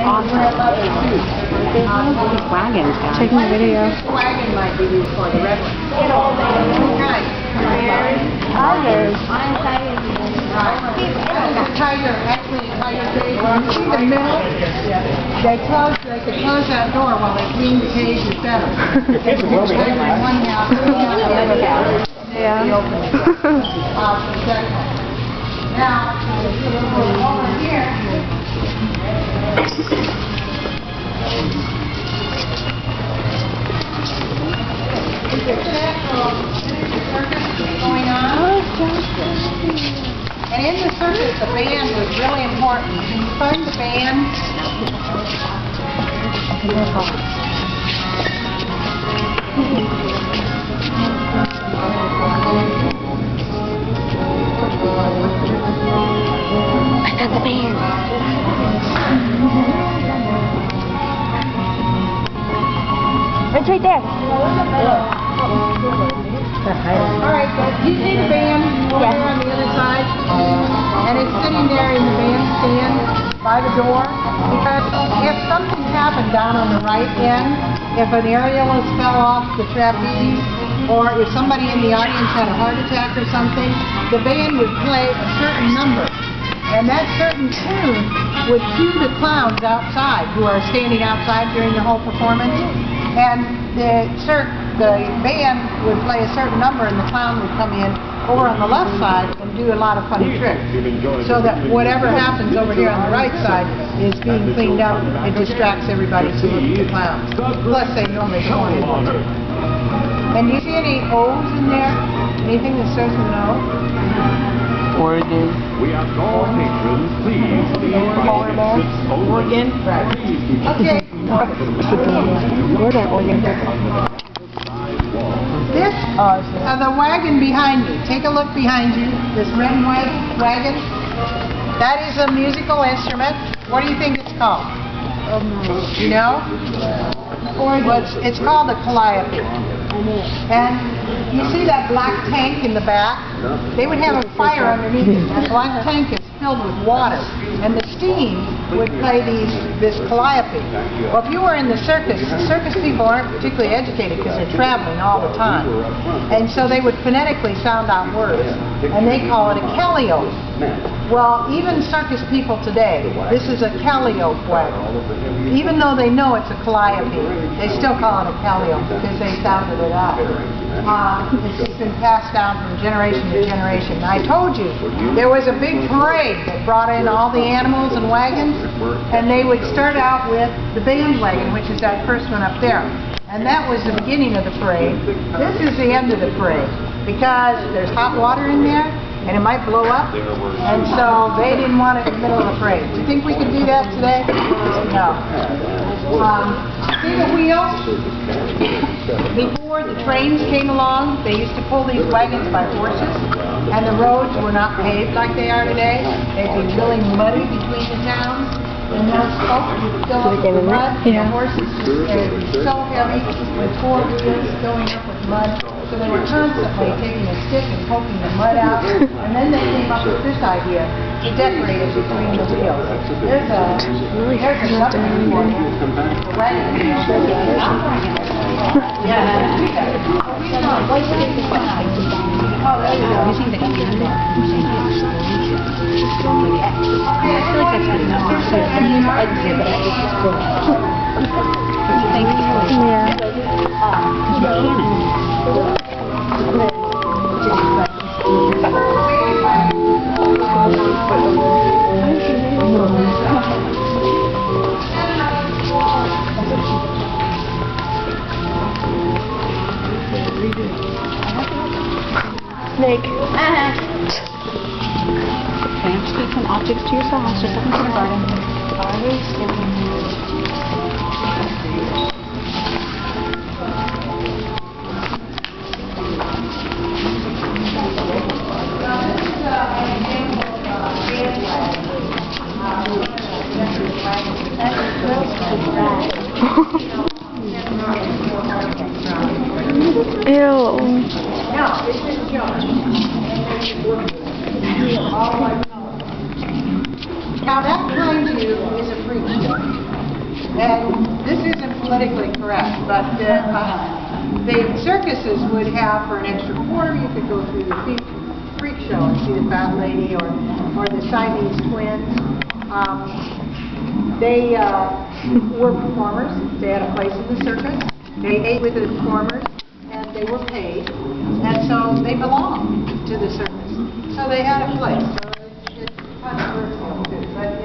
awesome. Wagons, guys. Taking a video. Wagon might be used for the red one. Right. Others. The tiger, actually, tiger cage. You see the middle? They could close that door while they clean the cage is better. They could close one house, the other house. Yeah. Now, over here. Is the circus going on? And in the circus, the band was really important. Can you find the band? I got the band. It's right there. Alright, so you see the band over there on the other side? And it's sitting there in the bandstand by the door. Because if something happened down on the right end, if an aerialist fell off the trapeze, or if somebody in the audience had a heart attack or something, the band would play a certain number. And that certain tune would cue the clowns outside, who are standing outside during the whole performance. And the band would play a certain number, and the clown would come in over on the left side and do a lot of funny tricks. So that whatever happens over here on the right side is being cleaned up. It distracts everybody to look at the clowns. Plus, they normally go in. And do you see any O's in there? Anything that starts with an O? Oregon. We ask all patrons, please Oregon. Right. Okay. Where's that Oregon? This, the wagon behind me. Take a look behind you. This red and white wagon. That is a musical instrument. What do you think it's called? You know? Well, it's called a calliope. And you see that black tank in the back? They would have a fire underneath it. That black tank is filled with water, and the steam would play this calliope. Well, if you were in the circus people aren't particularly educated because they're traveling all the time. And so they would phonetically sound out words, and they call it a calliope. Well, even circus people today, this is a calliope wagon. Even though they know it's a calliope, they still call it a calliope because they sounded it out. It's just been passed down from generation to generation. And I told you, there was a big parade that brought in all the animals and wagons, and they would start out with the band wagon, which is that first one up there. And that was the beginning of the parade. This is the end of the parade, because there's hot water in there, and it might blow up, and so they didn't want it in the middle of the parade. Do you think we could do that today? No. See the wheels? Before the trains came along, they used to pull these wagons by horses, and the roads were not paved like they are today. They'd be really muddy between the towns, and those folks would fill up with mud, and the horses would be so heavy with four wheels filling up with mud. So they were constantly taking a stick and poking the mud out, and then they came up with this idea to decorate it between the wheels. There's a something for you. The wagon wheels. Yeah. Oh, there you go. You think they can do that? I feel like that's good enough. You think? Yeah. Snake. Plants, keep some objects to yourself. Just like in kindergarten. Ew. Now, this is John. Now that behind you is a freak show. And this isn't politically correct, but the circuses would have, for an extra quarter, you could go through the freak show and see the fat lady or the Siamese twins. They were performers. They had a place in the circus. They ate with the performers, and they were paid. And so they belonged to the circus. So they had a place. So it's controversial too. But